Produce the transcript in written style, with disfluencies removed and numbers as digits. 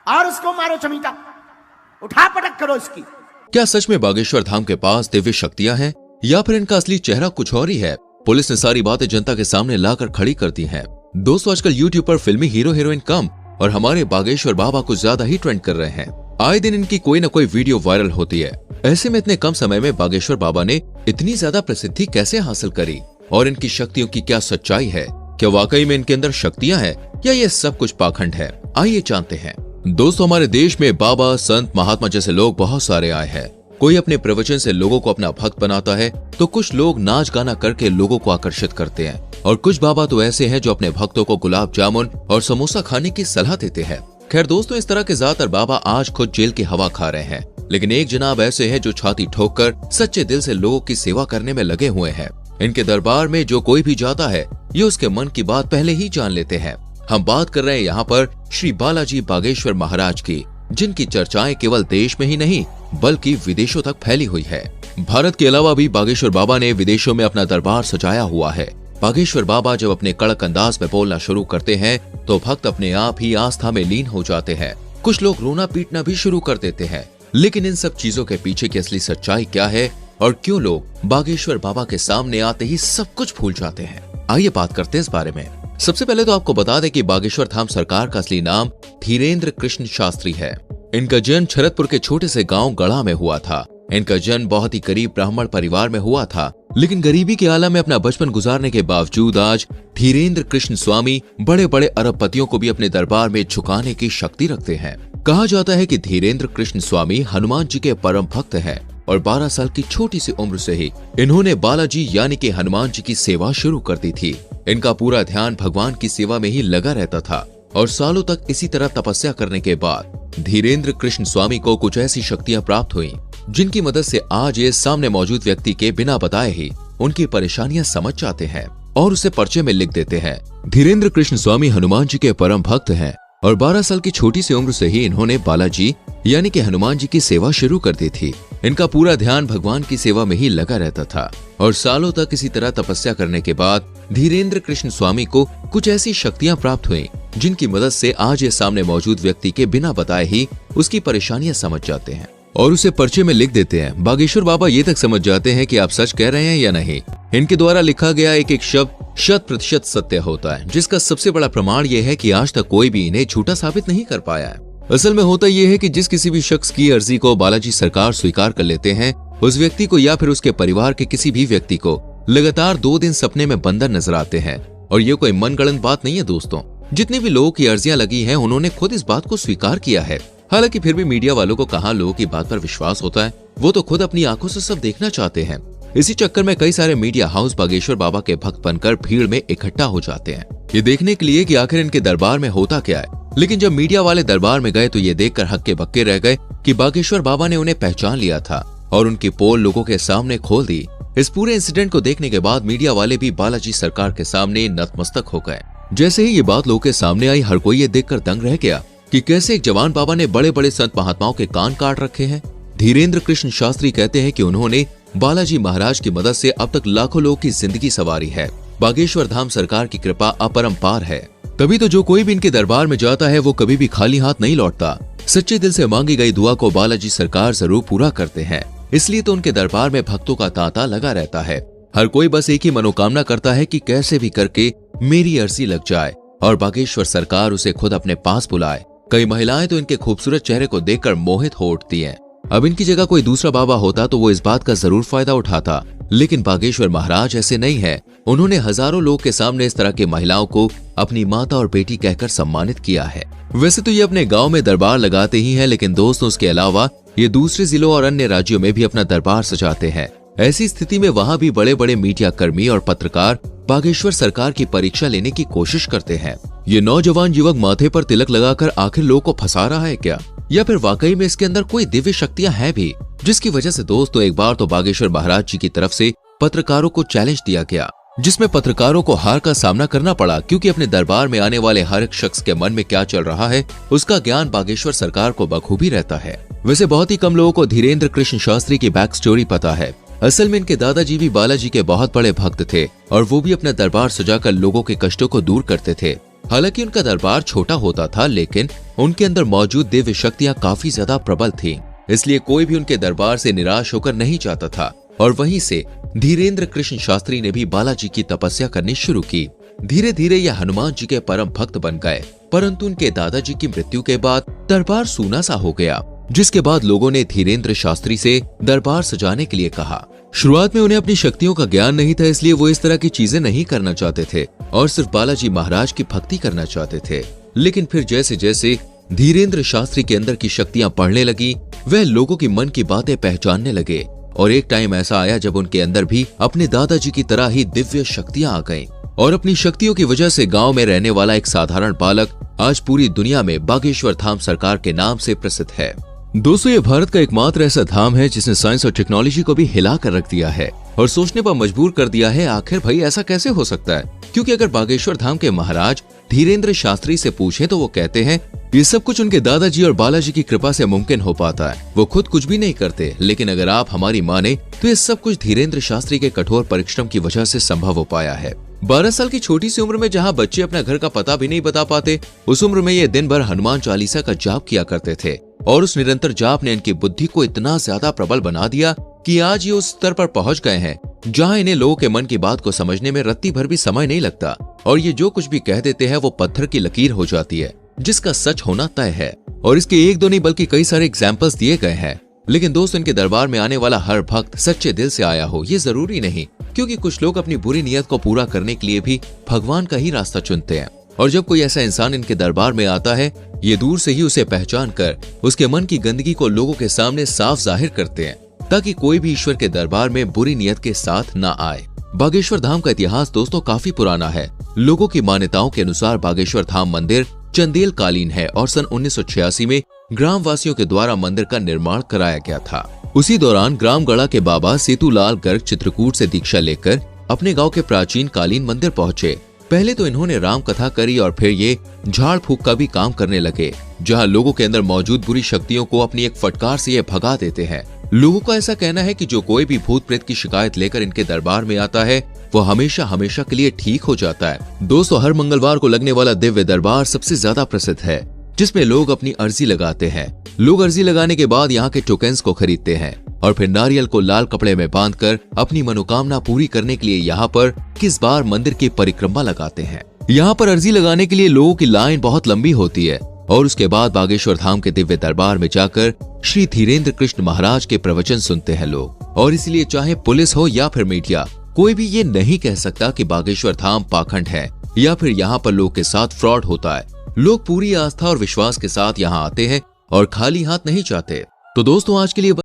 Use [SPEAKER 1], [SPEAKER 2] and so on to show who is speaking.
[SPEAKER 1] और उसको मारो चमीटा, उठा पटक करो इसकी।
[SPEAKER 2] क्या सच में बागेश्वर धाम के पास दिव्य शक्तियां हैं या फिर इनका असली चेहरा कुछ और ही है? पुलिस ने सारी बातें जनता के सामने लाकर खड़ी कर दी हैं। दोस्तों, आजकल यूट्यूब पर फिल्मी हीरो हीरोइन कम और हमारे बागेश्वर बाबा कुछ ज्यादा ही ट्रेंड कर रहे हैं। आए दिन इनकी कोई न कोई वीडियो वायरल होती है। ऐसे में इतने कम समय में बागेश्वर बाबा ने इतनी ज्यादा प्रसिद्धि कैसे हासिल करी और इनकी शक्तियों की क्या सच्चाई है? क्या वाकई में इनके अंदर शक्तियां हैं या ये सब कुछ पाखंड है? आइए जानते हैं। दोस्तों, हमारे देश में बाबा, संत, महात्मा जैसे लोग बहुत सारे आए हैं। कोई अपने प्रवचन से लोगों को अपना भक्त बनाता है तो कुछ लोग नाच गाना करके लोगों को आकर्षित करते हैं और कुछ बाबा तो ऐसे हैं जो अपने भक्तों को गुलाब जामुन और समोसा खाने की सलाह देते हैं। खैर दोस्तों, इस तरह के ज्यादातर बाबा आज खुद जेल की हवा खा रहे हैं, लेकिन एक जनाब ऐसे हैं जो छाती ठोककर सच्चे दिल से लोगों की सेवा करने में लगे हुए हैं। इनके दरबार में जो कोई भी जाता है ये उसके मन की बात पहले ही जान लेते हैं। हम बात कर रहे हैं यहाँ पर श्री बालाजी बागेश्वर महाराज की, जिनकी चर्चाएं केवल देश में ही नहीं बल्कि विदेशों तक फैली हुई है। भारत के अलावा भी बागेश्वर बाबा ने विदेशों में अपना दरबार सजाया हुआ है। बागेश्वर बाबा जब अपने कड़क अंदाज में बोलना शुरू करते हैं तो भक्त अपने आप ही आस्था में लीन हो जाते हैं। कुछ लोग रोना पीटना भी शुरू कर देते हैं। लेकिन इन सब चीजों के पीछे की असली सच्चाई क्या है और क्यों लोग बागेश्वर बाबा के सामने आते ही सब कुछ भूल जाते हैं? आइए बात करते हैं इस बारे में। सबसे पहले तो आपको बता दें कि बागेश्वर धाम सरकार का असली नाम धीरेन्द्र कृष्ण शास्त्री है। इनका जन्म शरदपुर के छोटे से गांव गढ़ा में हुआ था। इनका जन्म बहुत ही गरीब ब्राह्मण परिवार में हुआ था, लेकिन गरीबी के आलम में अपना बचपन गुजारने के बावजूद आज धीरेन्द्र कृष्ण स्वामी बड़े बड़े अरबपतियों को भी अपने दरबार में झुकाने की शक्ति रखते हैं। कहा जाता है कि धीरेन्द्र कृष्ण स्वामी हनुमान जी के परम भक्त हैं और 12 साल की छोटी सी उम्र से ही इन्होंने बालाजी यानी कि हनुमान जी की सेवा शुरू कर दी थी। इनका पूरा ध्यान भगवान की सेवा में ही लगा रहता था और सालों तक इसी तरह तपस्या करने के बाद धीरेन्द्र कृष्ण स्वामी को कुछ ऐसी शक्तियां प्राप्त हुई जिनकी मदद से आज ये सामने मौजूद व्यक्ति के बिना बताए ही उनकी परेशानियां समझ जाते हैं और उसे पर्चे में लिख देते हैं। धीरेन्द्र कृष्ण स्वामी हनुमान जी के परम भक्त हैं और 12 साल की छोटी सी उम्र से ही इन्होंने बालाजी यानी कि हनुमान जी की सेवा शुरू कर दी थी। इनका पूरा ध्यान भगवान की सेवा में ही लगा रहता था और सालों तक इसी तरह तपस्या करने के बाद धीरेन्द्र कृष्ण स्वामी को कुछ ऐसी शक्तियां प्राप्त हुई जिनकी मदद से आज ये सामने मौजूद व्यक्ति के बिना बताए ही उसकी परेशानियां समझ जाते हैं और उसे पर्चे में लिख देते हैं। बागेश्वर बाबा ये तक समझ जाते हैं कि आप सच कह रहे हैं या नहीं। इनके द्वारा लिखा गया एक एक शब्द 100% सत्य होता है, जिसका सबसे बड़ा प्रमाण ये है कि आज तक कोई भी इन्हें झूठा साबित नहीं कर पाया है। असल में होता यह है कि जिस किसी भी शख्स की अर्जी को बालाजी सरकार स्वीकार कर लेते हैं, उस व्यक्ति को या फिर उसके परिवार के किसी भी व्यक्ति को लगातार 2 दिन सपने में बंदर नजर आते हैं। और ये कोई मनगढ़ंत बात नहीं है दोस्तों। जितने भी लोगों की अर्जियां लगी हैं उन्होंने खुद इस बात को स्वीकार किया है। हालांकि फिर भी मीडिया वालों को कहाँ लोगों की बात पर विश्वास होता है, वो तो खुद अपनी आंखों से सब देखना चाहते हैं। इसी चक्कर में कई सारे मीडिया हाउस बागेश्वर बाबा के भक्त बनकर भीड़ में इकट्ठा हो जाते हैं, ये देखने के लिए कि आखिर इनके दरबार में होता क्या है। लेकिन जब मीडिया वाले दरबार में गए तो ये देखकर हक्के बक्के रह गए कि बागेश्वर बाबा ने उन्हें पहचान लिया था और उनकी पोल लोगों के सामने खोल दी। इस पूरे इंसिडेंट को देखने के बाद मीडिया वाले भी बालाजी सरकार के सामने नतमस्तक हो गए। जैसे ही ये बात लोगों के सामने आई, हर कोई ये देखकर दंग रह गया कि कैसे एक जवान बाबा ने बड़े बड़े संत महात्माओं के कान काट रखे हैं। धीरेन्द्र कृष्ण शास्त्री कहते हैं कि उन्होंने बालाजी महाराज की मदद से अब तक लाखों लोगों की जिंदगी संवारी है। बागेश्वर धाम सरकार की कृपा अपरंपार है। तभी तो जो कोई भी इनके दरबार में जाता है वो कभी भी खाली हाथ नहीं लौटता। सच्चे दिल से मांगी गई दुआ को बालाजी सरकार जरूर पूरा करते हैं। इसलिए तो उनके दरबार में भक्तों का तांता लगा रहता है। हर कोई बस एक ही मनोकामना करता है कि कैसे भी करके मेरी अर्जी लग जाए और बागेश्वर सरकार उसे खुद अपने पास बुलाए। कई महिलाएं तो इनके खूबसूरत चेहरे को देखकर मोहित हो उठती हैं। अब इनकी जगह कोई दूसरा बाबा होता तो वो इस बात का जरूर फायदा उठाता, लेकिन बागेश्वर महाराज ऐसे नहीं है। उन्होंने हजारों लोग के सामने इस तरह की महिलाओं को अपनी माता और बेटी कहकर सम्मानित किया है। वैसे तो ये अपने गांव में दरबार लगाते ही हैं, लेकिन दोस्तों उसके अलावा ये दूसरे जिलों और अन्य राज्यों में भी अपना दरबार सजाते हैं। ऐसी स्थिति में वहाँ भी बड़े बड़े मीडिया कर्मी और पत्रकार बागेश्वर सरकार की परीक्षा लेने की कोशिश करते हैं। ये नौजवान युवक माथे पर तिलक लगाकर आखिर लोगों को फंसा रहा है क्या, या फिर वाकई में इसके अंदर कोई दिव्य शक्तियां हैं भी, जिसकी वजह से दोस्तों एक बार तो बागेश्वर महाराज जी की तरफ से पत्रकारों को चैलेंज दिया गया, जिसमें पत्रकारों को हार का सामना करना पड़ा, क्योंकि अपने दरबार में आने वाले हर एक शख्स के मन में क्या चल रहा है उसका ज्ञान बागेश्वर सरकार को बखूबी रहता है। वैसे बहुत ही कम लोगों को धीरेन्द्र कृष्ण शास्त्री की बैक स्टोरी पता है। असल में इनके दादाजी भी बालाजी के बहुत बड़े भक्त थे और वो भी अपना दरबार सजाकर लोगों के कष्टों को दूर करते थे। हालांकि उनका दरबार छोटा होता था, लेकिन उनके अंदर मौजूद दिव्य शक्तियां काफी ज्यादा प्रबल थीं। इसलिए कोई भी उनके दरबार से निराश होकर नहीं जाता था। और वहीं से धीरेन्द्र कृष्ण शास्त्री ने भी बालाजी की तपस्या करनी शुरू की। धीरे धीरे यह हनुमान जी के परम भक्त बन गए, परंतु उनके दादाजी की मृत्यु के बाद दरबार सूना सा हो गया, जिसके बाद लोगों ने धीरेन्द्र शास्त्री से दरबार सजाने के लिए कहा। शुरुआत में उन्हें अपनी शक्तियों का ज्ञान नहीं था, इसलिए वो इस तरह की चीजें नहीं करना चाहते थे और सिर्फ बालाजी महाराज की भक्ति करना चाहते थे। लेकिन फिर जैसे जैसे धीरेन्द्र शास्त्री के अंदर की शक्तियां बढ़ने लगी, वह लोगों की मन की बातें पहचानने लगे और एक टाइम ऐसा आया जब उनके अंदर भी अपने दादाजी की तरह ही दिव्य शक्तियां आ गईं और अपनी शक्तियों की वजह से गांव में रहने वाला एक साधारण बालक आज पूरी दुनिया में बागेश्वर धाम सरकार के नाम से प्रसिद्ध है। दोस्तों, ये भारत का एकमात्र ऐसा धाम है जिसने साइंस और टेक्नोलॉजी को भी हिला कर रख दिया है और सोचने पर मजबूर कर दिया है, आखिर भाई ऐसा कैसे हो सकता है। क्योंकि अगर बागेश्वर धाम के महाराज धीरेन्द्र शास्त्री से पूछें तो वो कहते हैं ये सब कुछ उनके दादाजी और बालाजी की कृपा से मुमकिन हो पाता है। वो खुद कुछ भी नहीं करते, लेकिन अगर आप हमारी माने तो ये सब कुछ धीरेन्द्र शास्त्री के कठोर परिश्रम की वजह से संभव हो पाया है। 12 साल की छोटी सी उम्र में जहाँ बच्चे अपना घर का पता भी नहीं बता पाते, उस उम्र में ये दिन भर हनुमान चालीसा का जाप किया करते थे और उस निरंतर जाप ने इनकी बुद्धि को इतना ज्यादा प्रबल बना दिया कि आज ये उस स्तर पर पहुंच गए हैं जहां इन्हें लोगों के मन की बात को समझने में रत्ती भर भी समय नहीं लगता और ये जो कुछ भी कह देते हैं वो पत्थर की लकीर हो जाती है, जिसका सच होना तय है। और इसके एक दो नहीं बल्कि कई सारे एग्जाम्पल्स दिए गए हैं। लेकिन दोस्त, इनके दरबार में आने वाला हर भक्त सच्चे दिल से आया हो ये जरूरी नहीं, क्योंकि कुछ लोग अपनी बुरी नीयत को पूरा करने के लिए भी भगवान का ही रास्ता चुनते हैं। और जब कोई ऐसा इंसान इनके दरबार में आता है, ये दूर से ही उसे पहचान कर उसके मन की गंदगी को लोगों के सामने साफ जाहिर करते हैं, ताकि कोई भी ईश्वर के दरबार में बुरी नीयत के साथ ना आए। बागेश्वर धाम का इतिहास दोस्तों काफी पुराना है। लोगों की मान्यताओं के अनुसार बागेश्वर धाम मंदिर चंदेल कालीन है और सन 1986 में ग्राम वासियों के द्वारा मंदिर का निर्माण कराया गया था। उसी दौरान ग्राम गढ़ा के बाबा सेतुलाल गर्ग चित्रकूट से दीक्षा लेकर अपने गांव के प्राचीन कालीन मंदिर पहुंचे। पहले तो इन्होंने राम कथा करी और फिर ये झाड़ फूक का भी काम करने लगे, जहां लोगों के अंदर मौजूद बुरी शक्तियों को अपनी एक फटकार से ये भगा देते हैं। लोगों का ऐसा कहना है कि जो कोई भी भूत प्रेत की शिकायत लेकर इनके दरबार में आता है वो हमेशा हमेशा के लिए ठीक हो जाता है। दोस्तों, हर मंगलवार को लगने वाला दिव्य दरबार सबसे ज्यादा प्रसिद्ध है, जिसमें लोग अपनी अर्जी लगाते हैं। लोग अर्जी लगाने के बाद यहाँ के टोकन्स को खरीदते हैं और फिर नारियल को लाल कपड़े में बांधकर अपनी मनोकामना पूरी करने के लिए यहाँ पर किस बार मंदिर की परिक्रमा लगाते हैं। यहाँ पर अर्जी लगाने के लिए लोगों की लाइन बहुत लंबी होती है और उसके बाद बागेश्वर धाम के दिव्य दरबार में जाकर श्री धीरेन्द्र कृष्ण महाराज के प्रवचन सुनते हैं लोग। और इसलिए चाहे पुलिस हो या फिर मीडिया, कोई भी ये नहीं कह सकता कि बागेश्वर धाम पाखंड है या फिर यहाँ पर लोग के साथ फ्रॉड होता है। लोग पूरी आस्था और विश्वास के साथ यहाँ आते हैं और खाली हाथ नहीं जाते। तो दोस्तों, आज के लिए